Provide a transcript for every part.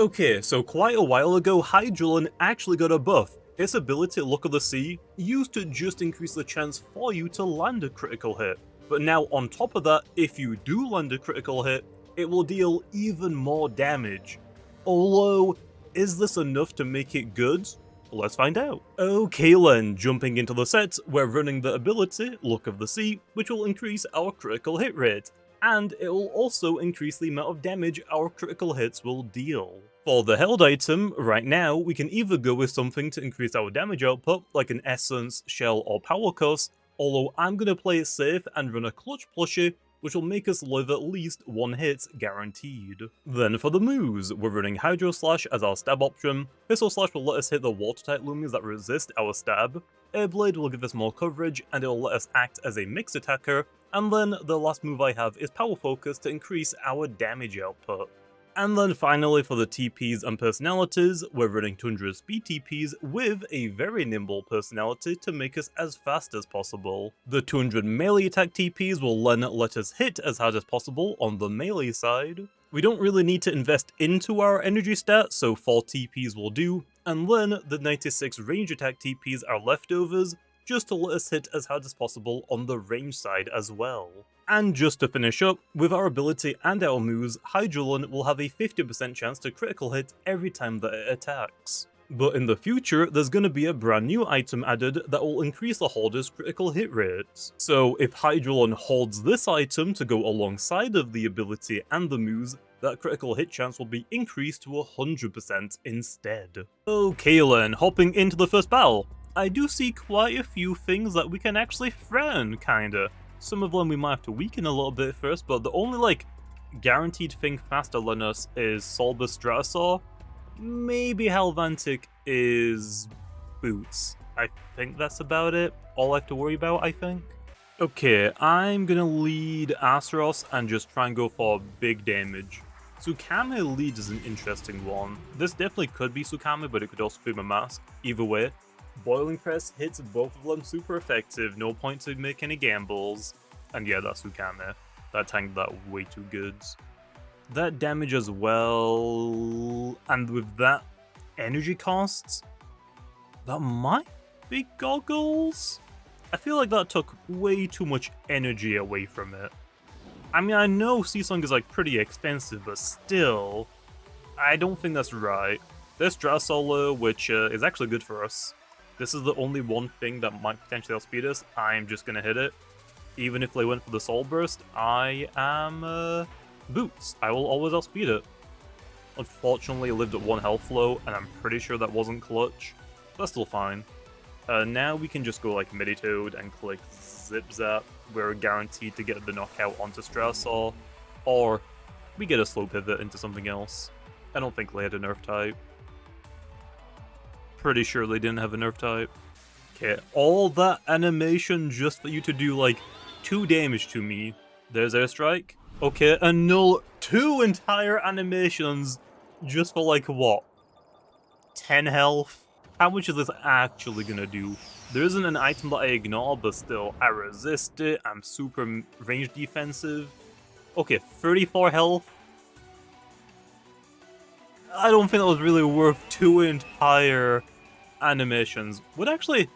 Okay, so quite a while ago, Hydrolen actually got a buff. Its ability Look of the Sea used to just increase the chance for you to land a critical hit. But now on top of that, if you do land a critical hit, it will deal even more damage. Although, is this enough to make it good? Let's find out. Okay then, jumping into the set, we're running the ability Look of the Sea, which will increase our critical hit rate, and it will also increase the amount of damage our critical hits will deal. For the held item, right now, we can either go with something to increase our damage output, like an essence, shell, or power cost, although I'm gonna play it safe and run a clutch plushie, which will make us live at least one hit guaranteed. Then for the moves, we're running Hydro Slash as our stab option. Pistol Slash will let us hit the watertight Loomians that resist our stab. Airblade will give us more coverage and it will let us act as a mixed attacker. And then the last move I have is Power Focus to increase our damage output. And then finally for the TPs and personalities, we're running 200 speed TPs with a very nimble personality to make us as fast as possible. The 200 melee attack TPs will then let us hit as hard as possible on the melee side. We don't really need to invest into our energy stat, so 4 TPs will do, and then the 96 range attack TPs are leftovers, just to let us hit as hard as possible on the range side as well. And just to finish up, with our ability and our moves, Hydrolen will have a 50% chance to critical hit every time that it attacks. But in the future, there's going to be a brand new item added that will increase the holder's critical hit rates. So if Hydrolen holds this item to go alongside of the ability and the moves, that critical hit chance will be increased to 100% instead. Okay then, hopping into the first battle. I do see quite a few things that we can actually threaten, kinda. Some of them we might have to weaken a little bit first, but the only guaranteed thing faster than us is Solbus Stratosaur. Maybe Halvantic is Boots. I think that's about it. All I have to worry about, I think. Okay, I'm gonna lead Aceros and just try and go for big damage. Tsukame lead is an interesting one. This definitely could be Tsukame, but it could also be my mask. Either way. Boiling Press hits both of them super effective, no point to make any gambles. And yeah, that's Tsukame. That tanked that way too good. That damage as well, and with that energy costs, that might be Goggles? I feel like that took way too much energy away from it. I mean, I know Seasong is pretty expensive, but still, I don't think that's right. There's Stratosaur, which is actually good for us. This is the only one thing that might potentially outspeed us. I'm just gonna hit it. Even if they went for the Soul Burst, I am Boots. I will always outspeed it. Unfortunately, it lived at 1 health flow, and I'm pretty sure that wasn't clutch. That's still fine. Now we can just go Meditoad and click Zip Zap. We're guaranteed to get the knockout onto Stratosaur, or we get a slow pivot into something else. I don't think they had a nerf type. Pretty sure they didn't have a nerf type. Okay, all that animation just for you to do 2 damage to me. There's Airstrike. Okay, annul 2 entire animations just for what? 10 health? How much is this actually gonna do? There isn't an item that I ignore, but still, I resist it. I'm super range defensive. Okay, 34 health. I don't think that was really worth 2 entire animations. Would actually,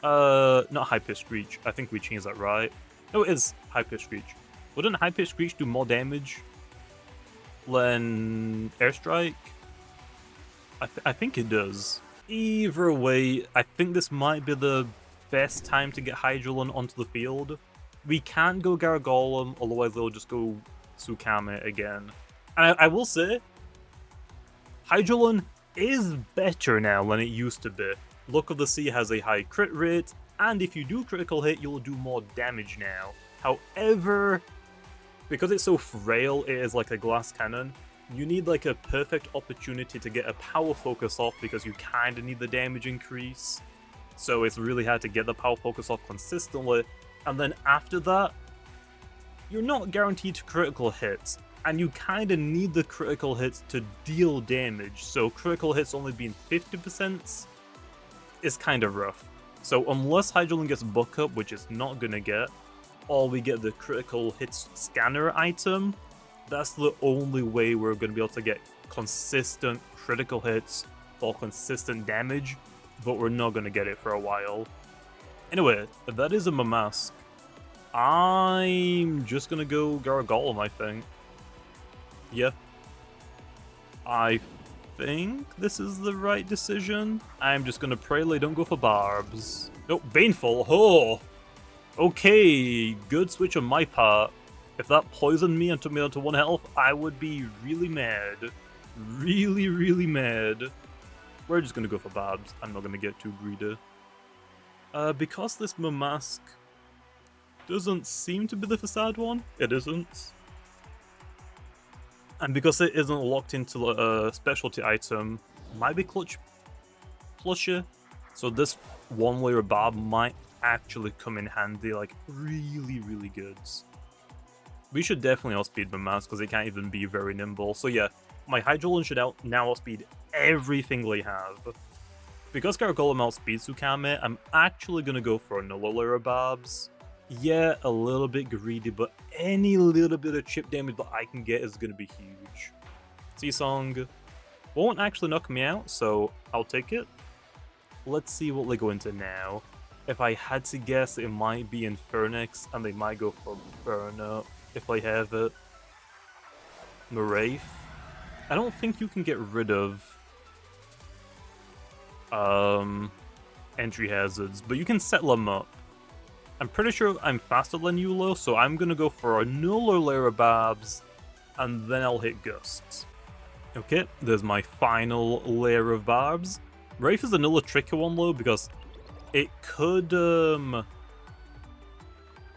not High-Pitched Screech. I think we changed that, right? No, it is High-Pitched Screech. Wouldn't High-Pitched Screech do more damage than Airstrike? I think it does. Either way, I think this might be the best time to get Hydrolen onto the field. We can't go Gargolem, otherwise they'll just go Tsukame again. And I will say, Hydrolen is better now than it used to be. Look of the Sea has a high crit rate, and if you do critical hit, you'll do more damage now. However, because it's so frail, it is like a glass cannon, you need a perfect opportunity to get a power focus off because you kinda need the damage increase. So it's really hard to get the power focus off consistently, and then after that, you're not guaranteed critical hits. And you kinda need the critical hits to deal damage, so critical hits only being 50% is kinda rough. So unless Hydrolen gets Buck Up, which it's not gonna get, or we get the critical hits scanner item, that's the only way we're gonna be able to get consistent critical hits or consistent damage, but we're not going to get it for a while. Anyway, that is a Mamask. I'm just going to go Garagolem, I think. Yeah. I think this is the right decision. I'm just going to pray they don't go for Barbs. Nope, Baneful. Oh! Okay, good switch on my part. If that poisoned me and took me down to 1 health, I would be really mad. Really, really mad. We're just gonna go for Barbs. I'm not gonna get too greedy. Because this Mamask doesn't seem to be the facade one, it isn't. And because it isn't locked into a specialty item, might be Clutch Plusher. So this 1-layer Barb might actually come in handy, like really, really good. We should definitely outspeed Mamask because they can't even be very nimble. So yeah, my Hydrolen should now outspeed everything they have. Because Garagolem outspeeds Sukame, I'm actually going to go for another layer of Barbs. Yeah, a little bit greedy, but any little bit of chip damage that I can get is going to be huge. Seasong won't actually knock me out, so I'll take it. Let's see what they go into now. If I had to guess, it might be Infernix, and they might go for Burnout if they have it. Wraith. I don't think you can get rid of entry hazards, but you can set them up. I'm pretty sure I'm faster than you, Lo, so I'm gonna go for another layer of Barbs, and then I'll hit Gusts. Okay, there's my final layer of Barbs. Wraith is another tricky one, Lo, because it could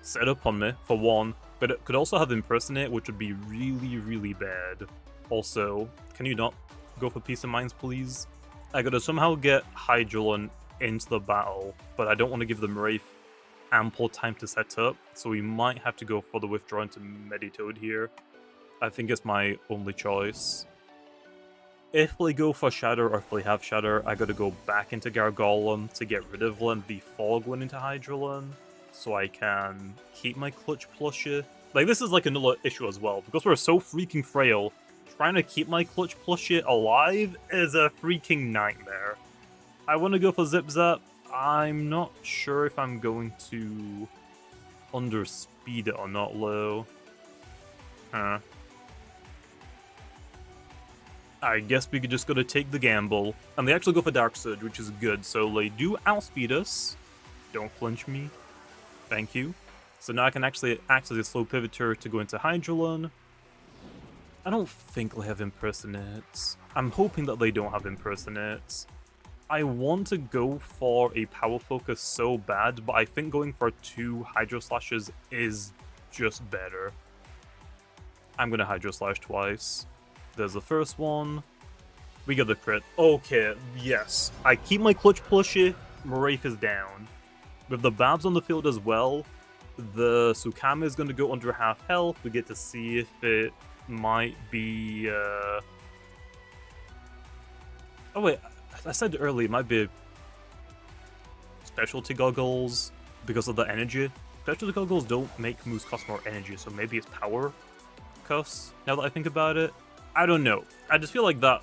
set up on me, for one, but it could also have Impersonate, which would be really, really bad. Also, can you not go for Peace of Minds, please? I gotta somehow get Hydrolen into the battle, but I don't want to give them Wraith ample time to set up, so we might have to go for the withdraw into Meditoad here. I think it's my only choice. If they go for Shatter or if they have Shatter, I gotta go back into Gargolem to get rid of Len before going into Hydrolen, so I can keep my Clutch Plushie. Like, this is like another issue as well, because we're so freaking frail, trying to keep my Clutch Plushie alive is a freaking nightmare. I want to go for Zip Zap. I'm not sure if I'm going to underspeed it or not, Lo. I guess we could just gotta take the gamble. And they actually go for Dark Surge, which is good. So they do outspeed us. Don't flinch me. Thank you. So now I can actually act as a slow pivoter to go into Hydrolen. I don't think they have Impersonates. I'm hoping that they don't have Impersonates. I want to go for a Power Focus so bad, but I think going for 2 Hydro Slashes is just better. I'm gonna Hydro Slash twice. There's the first one. We get the crit. Okay, yes. I keep my Clutch Plushie. Wraith is down. With the Babs on the field as well, the Sukame is going to go under half health. We get to see if it might be... Oh wait, I said earlier it might be Specialty Goggles because of the energy. Specialty Goggles don't make moves cost more energy, so maybe it's Power costs, now that I think about it. I don't know. I just feel like that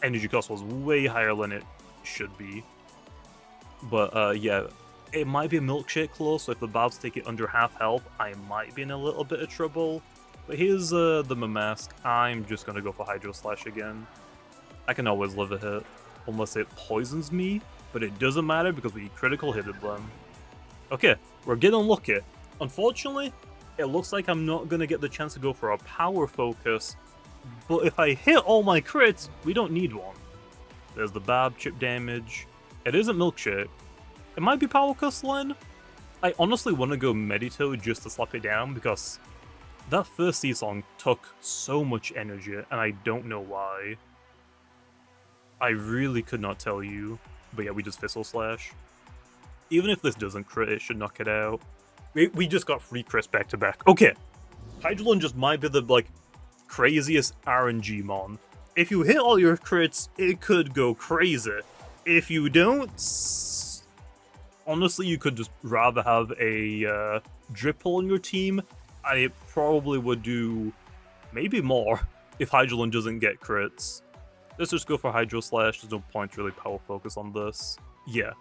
energy cost was way higher than it should be. But yeah, it might be a Milkshake close, so if the Babs take it under half health, I might be in a little bit of trouble. But here's the Mamask. I'm just going to go for Hydro Slash again. I can always live a hit, unless it poisons me, but it doesn't matter because we critical hitted them. Okay, we're getting lucky. Unfortunately, it looks like I'm not going to get the chance to go for a Power Focus, but if I hit all my crits, we don't need one. There's the Bab chip damage. It isn't Milkshake. It might be Power Cuss Len. I honestly want to go Meditoad just to slap it down because that first Seasong took so much energy and I don't know why. I really could not tell you. But yeah, we just Thistle Slash. Even if this doesn't crit, it should knock it out. We just got 3 crits back to back. Okay. Hydrolen just might be the, like, craziest RNG mon. If you hit all your crits, it could go crazy. If you don't, honestly, you could just rather have a Dripple on your team, and it probably would do maybe more if Hydrolen doesn't get crits. Let's just go for Hydro Slash. There's no point to really power focus on this. Yeah.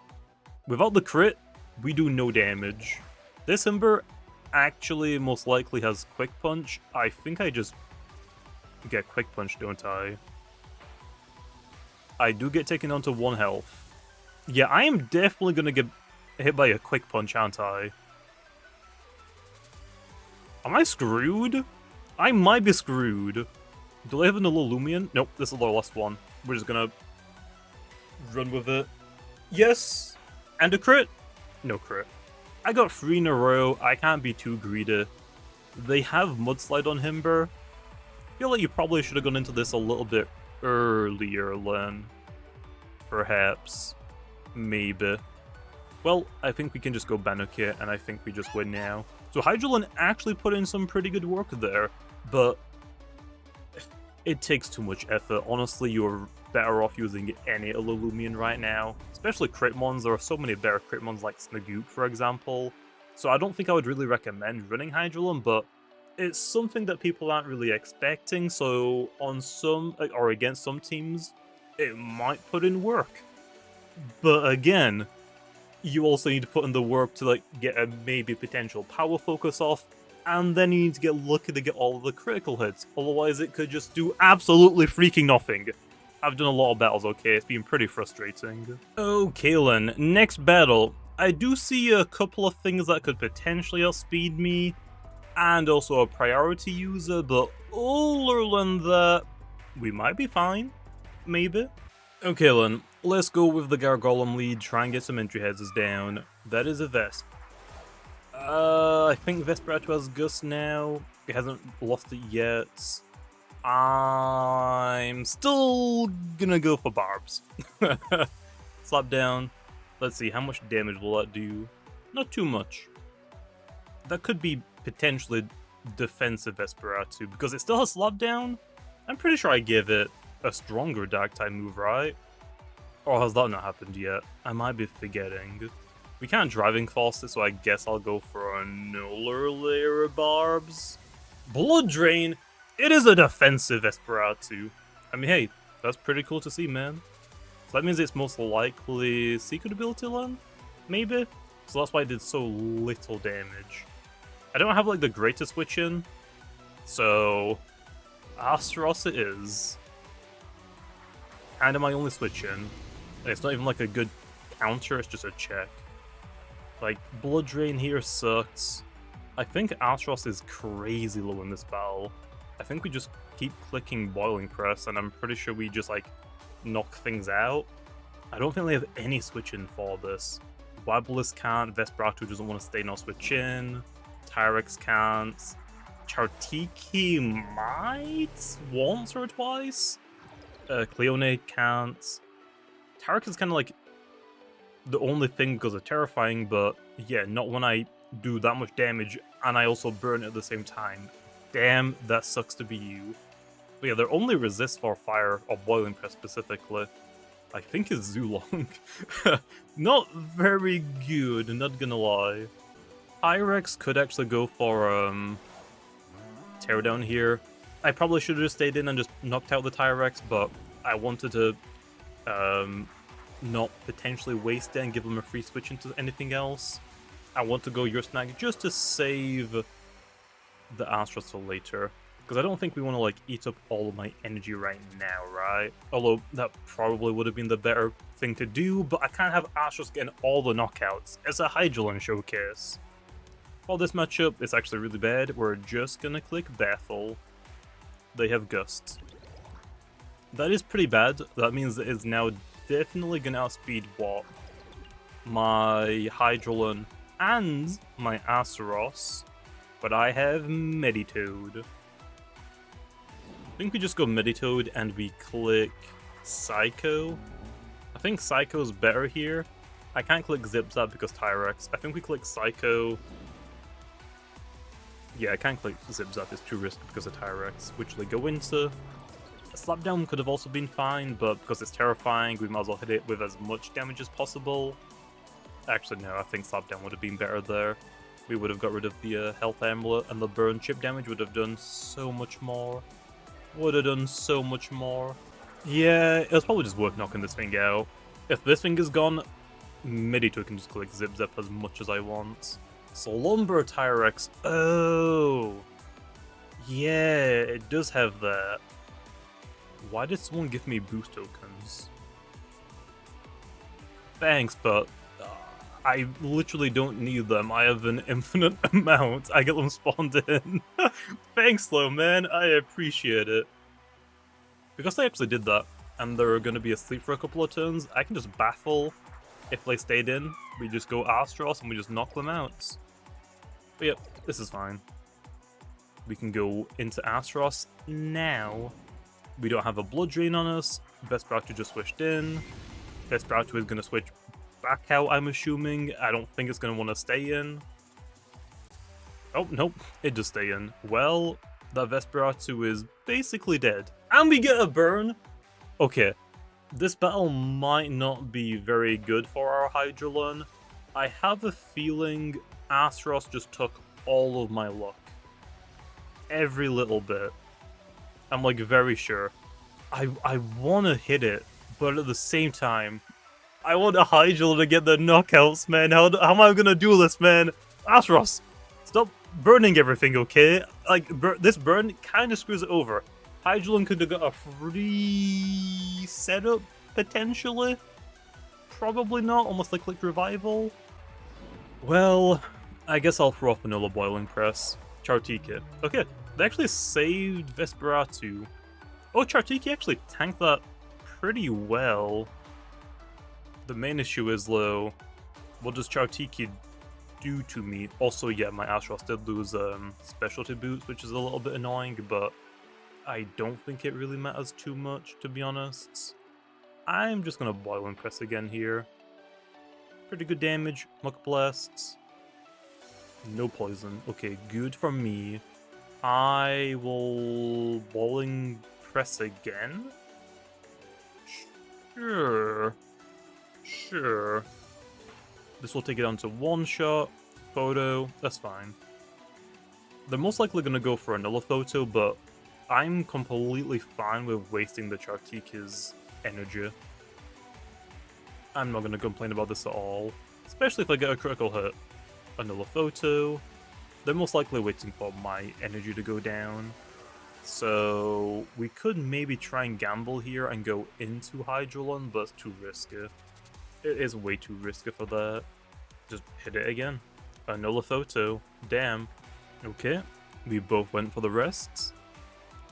Without the crit, we do no damage. This Ember actually most likely has Quick Punch. I think I just get Quick Punch, don't I? I do get taken down to 1 health. Yeah, I am definitely gonna get hit by a Quick Punch, aren't I? Am I screwed? I might be screwed. Do I have another Loomian? Nope, this is the last one. We're just gonna run with it. Yes! And a crit? No crit. I got 3 in a row. I can't be too greedy. They have Mudslide on Himber. I feel like you probably should have gone into this a little bit earlier, Len. Perhaps. Maybe. Well, I think we can just go Banokit, and I think we just win now. So Hydrolen actually put in some pretty good work there, but it takes too much effort. Honestly, you're better off using any other Loomian right now. Especially Critmons. There are so many better Critmons like Snagoop, for example. So I don't think I would really recommend running Hydrolen, but it's something that people aren't really expecting, so on some, or against some teams, it might put in work. But again, you also need to put in the work to like get a maybe potential power focus off, and then you need to get lucky to get all of the critical hits, otherwise it could just do absolutely freaking nothing. I've done a lot of battles, okay, it's been pretty frustrating. Okay then, next battle. I do see a couple of things that could potentially outspeed me, and also a priority user, but other than that, we might be fine. Maybe. Okay then, let's go with the Gargolem lead, try and get some entry heads down. That is a Vesp. I think Vesperatu has Gust now. It hasn't lost it yet. I'm still gonna go for Barbs. Slap down. Let's see, how much damage will that do? Not too much. That could be potentially defensive Vesperatu, because it still has Slap down. I'm pretty sure I give it a stronger Dark type move, right? Or has that not happened yet? I might be forgetting. We can't Driving Force it, so I guess I'll go for another layer of Barbs. Blood Drain! It is a defensive Vesperatu. I mean, hey, that's pretty cool to see, man. So that means it's most likely Secret Ability Land? Maybe? So that's why it did so little damage. I don't have, like, the greatest switch in, so Astaros it is. And my only switch in. It's not even, like, a good counter, it's just a check. Like, Blood Drain here sucks. I think Astaros is crazy low in this battle. I think we just keep clicking Boiling Press, and I'm pretty sure we just, like, knock things out. I don't think they have any switch in for this. Wablis can't, Vesperatu doesn't want to stay no switch in, Tyrex can't, Chartiki might once or twice, Cleonade can't. Tyrex is kind of like the only thing because of Terrifying, but yeah, not when I do that much damage and I also burn at the same time. Damn, that sucks to be you. But yeah, their only resist for fire, or Boiling Press specifically, I think is Zulong. Not very good, not gonna lie. Tyrex could actually go for Teardown here. I probably should have just stayed in and just knocked out the Tyrex, but I wanted to not potentially waste it and give them a free switch into anything else. I want to go your snag just to save the Astros for later, because I don't think we want to like eat up all of my energy right now, right? Although that probably would have been the better thing to do, but I can't have Astros getting all the knockouts. It's a Hydrolen showcase. For this matchup, it's actually really bad. We're just gonna click Bethel. They have Gust. That is pretty bad. That means it's now definitely gonna outspeed what? My Hydrolen and my Astaros. But I have Meditoad. I think we just go Meditoad and we click Psycho. I think Psycho's better here. I can't click Zip Zap because Tyrex. I think we click Psycho. Yeah, I can't click Zip Zap, it's too risky because of Tyrex, which they go into. A Slapdown could have also been fine, but because it's terrifying, we might as well hit it with as much damage as possible. Actually, no, I think Slapdown would have been better there. We would have got rid of the health amulet, and the burn chip damage would have done so much more. Would have done so much more. Yeah, it was probably just worth knocking this thing out. If this thing is gone, Medito can just click Zip Zap as much as I want. Slumber Tyrex. Oh! Yeah, it does have that. Why did someone give me boost tokens? Thanks, but I literally don't need them. I have an infinite amount. I get them spawned in. Thanks though, man. I appreciate it. Because they actually did that, and they're going to be asleep for a couple of turns, I can just baffle if they stayed in. We just go Astros and we just knock them out. But yep, this is fine. We can go into Astros now. We don't have a blood drain on us. Vesperatu just switched in. Vesperatu is going to switch back out, I'm assuming. I don't think it's going to want to stay in. Oh, nope. It just stay in. Well, that Vesperatu is basically dead. And we get a burn! Okay. This battle might not be very good for our Hydrolen. I have a feeling Astros just took all of my luck. Every little bit. I'm like very sure. I want to hit it, but at the same time, I want a Hydrolen to get the knockouts, man. How am I gonna do this, man? Astros, stop burning everything, okay? Like, this burn kind of screws it over. Hydrolen could have got a free setup, potentially. Probably not, unless they clicked Revival. Well, I guess I'll throw off another Boiling Press. Chartika. Okay, they actually saved Vesperatu. Oh, Chartika actually tanked that pretty well. The main issue is, though, what does Chartika do to me? Also, yeah, my Astros did lose specialty boots, which is a little bit annoying, but I don't think it really matters too much, to be honest. I'm just gonna Boiling Press again here. Pretty good damage. Muck Blasts. No poison. Okay, good for me. I will Boiling Press again? Sure. Sure. This will take it down to one shot. Photo. That's fine. They're most likely going to go for another photo, but I'm completely fine with wasting the Chartika's energy. I'm not going to complain about this at all. Especially if I get a critical hit. Another photo. They're most likely waiting for my energy to go down. So we could maybe try and gamble here and go into Hydrolen, but it's too risky. It is way too risky for that. Just hit it again. Another photo. Damn. Okay. We both went for the rests.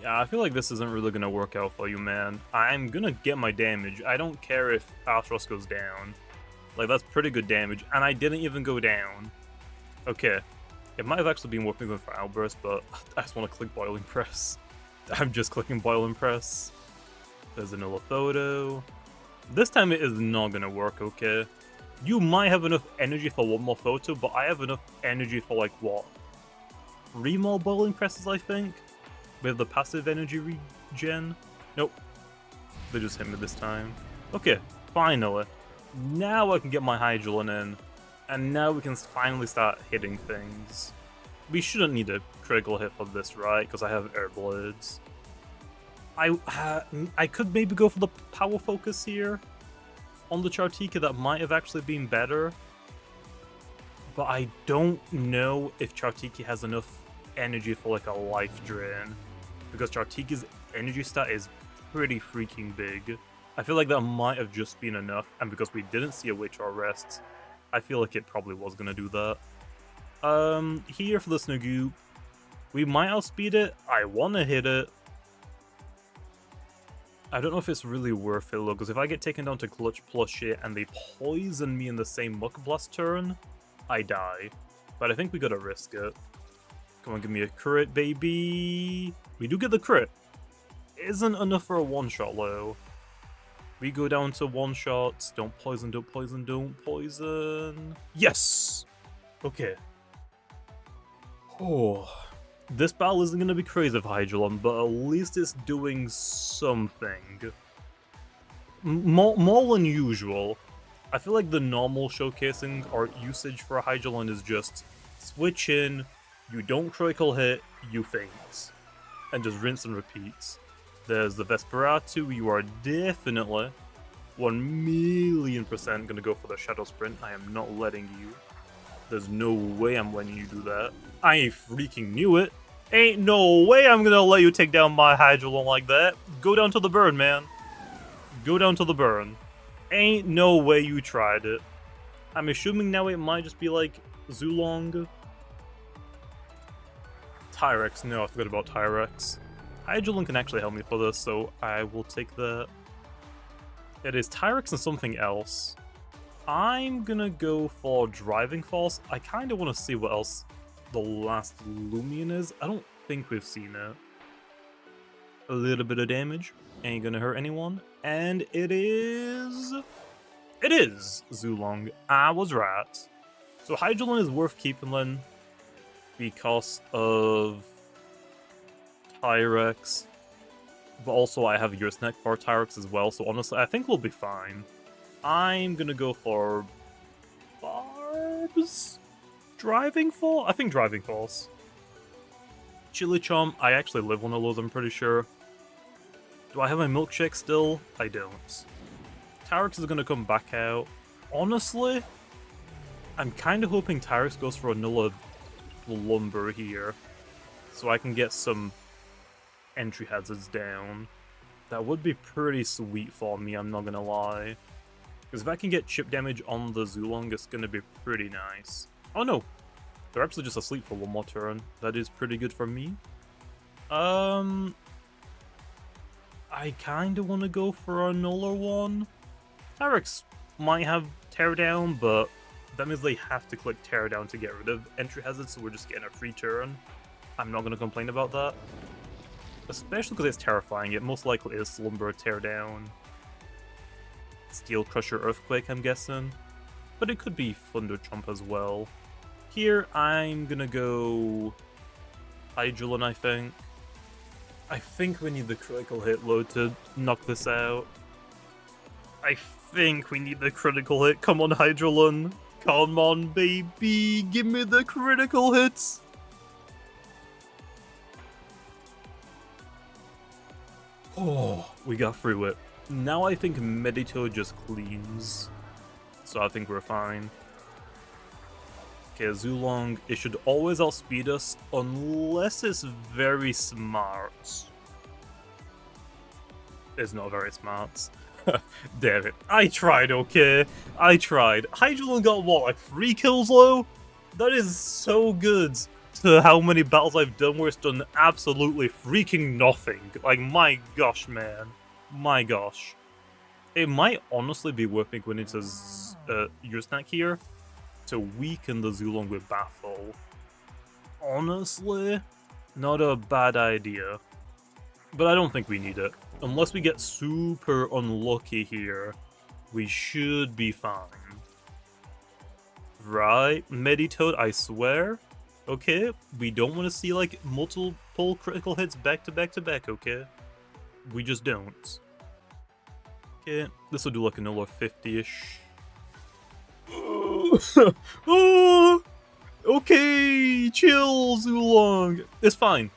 Yeah, I feel like this isn't really going to work out for you, man. I'm going to get my damage. I don't care if Astros goes down. Like, that's pretty good damage. And I didn't even go down. Okay. It might have actually been working good for Outburst, but I just want to click Boiling Press. I'm just clicking Boiling Press. There's another photo. This time it is not going to work, okay? You might have enough energy for one more photo, but I have enough energy for, like, what? 3 more Boiling Presses, I think? With the passive energy regen? Nope. They just hit me this time. Okay, finally. Now I can get my Hydrolen in, and now we can finally start hitting things. We shouldn't need a critical hit for this, right? Because I have Air Blades. I could maybe go for the Power Focus here on the Chartika. That might have actually been better. But I don't know if Chartika has enough energy for like a life drain. Because Chartika's energy stat is pretty freaking big. I feel like that might have just been enough. And because we didn't see a Witch or Rest, I feel like it probably was going to do that. Here for the Snagoop. We might outspeed it. I want to hit it. I don't know if it's really worth it, though, because if I get taken down to Clutch plus shit and they poison me in the same Muck Blast turn, I die. But I think we gotta risk it. Come on, give me a crit, baby. We do get the crit. Isn't enough for a one-shot, though. We go down to one-shots. Don't poison, don't poison, don't poison. Yes! Okay. Oh. This battle isn't going to be crazy for Hydrolen, but at least it's doing something. More than usual. I feel like the normal showcasing or usage for a Hydrolen is just switch in, you don't critical hit, you faint. And just rinse and repeat. There's the Vesperatu. You are definitely 1,000,000% gonna go for the Shadow Sprint. I am not letting you. There's no way I'm letting you do that. I freaking knew it. Ain't no way I'm gonna let you take down my Hydrolen like that. Go down to the burn, man. Go down to the burn. Ain't no way you tried it. I'm assuming now it might just be like Zulong. Tyrex. No, I forgot about Tyrex. Hydrolen can actually help me for this, so I will take that. It is Tyrex and something else. I'm gonna go for Driving Force. I kind of want to see what else the last Loomian is. I don't think we've seen it. A little bit of damage. Ain't gonna hurt anyone. And it is... It is Zulong. I was right. So Hydrolen is worth keeping then because of Tyrex. But also I have Ursnake for Tyrex as well, so honestly I think we'll be fine. I'm gonna go for Barbs? Driving Force? I think Driving Force. Chili Chomp, I actually live one of those, I'm pretty sure. Do I have my milkshake still? I don't. Tyrex is gonna come back out. Honestly, I'm kind of hoping Tyrex goes for another Lumber here, so I can get some entry hazards down. That would be pretty sweet for me, I'm not gonna lie. Because if I can get chip damage on the Zulong, it's gonna be pretty nice. Oh no! They're actually just asleep for one more turn. That is pretty good for me. I kinda wanna go for another one. Tyrex might have Teardown, but that means they have to click Teardown to get rid of entry hazards, so we're just getting a free turn. I'm not gonna complain about that. Especially because it's terrifying. It most likely is Slumber, Teardown, Steel Crusher, Earthquake, I'm guessing. But it could be Thunder Chomp as well. Here, I'm gonna go Hydrolen, I think. I think we need the critical hit load to knock this out. I think we need the critical hit. Come on, Hydrolen. Come on, baby. Give me the critical hits. Oh, we got through it. Now I think Medito just cleans. So I think we're fine. Okay, Zulong, it should always outspeed us unless it's very smart. It's not very smart. Damn it. I tried, okay? I tried. Hydrolen got what, like 3 kills low? That is so good to how many battles I've done where it's done absolutely freaking nothing. Like, my gosh, man. My gosh. It might honestly be worth me going into Ursnake here to weaken the Zulong with Baffle. Honestly, not a bad idea. But I don't think we need it. Unless we get super unlucky here, we should be fine. Right? Meditoad, I swear. Okay, we don't want to see like multiple critical hits back to back to back, okay? We just don't. Okay, this will do like another 50-ish. Oh, okay, chill, Zulong. It's fine.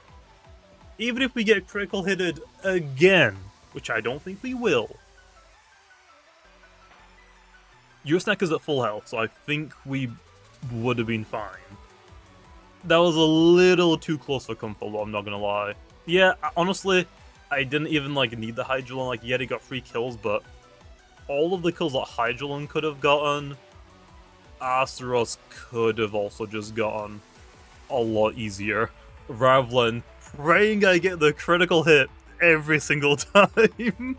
Even if we get critical hitted again, which I don't think we will. Ursnake is at full health, so I think we would have been fine. That was a little too close for comfort, I'm not gonna lie. Yeah, honestly, I didn't even like need the Hydrolen. Like, yeah, he got 3 kills, but all of the kills that Hydrolen could have gotten, Asteros could have also just gotten a lot easier. Rather than praying I get the critical hit every single time.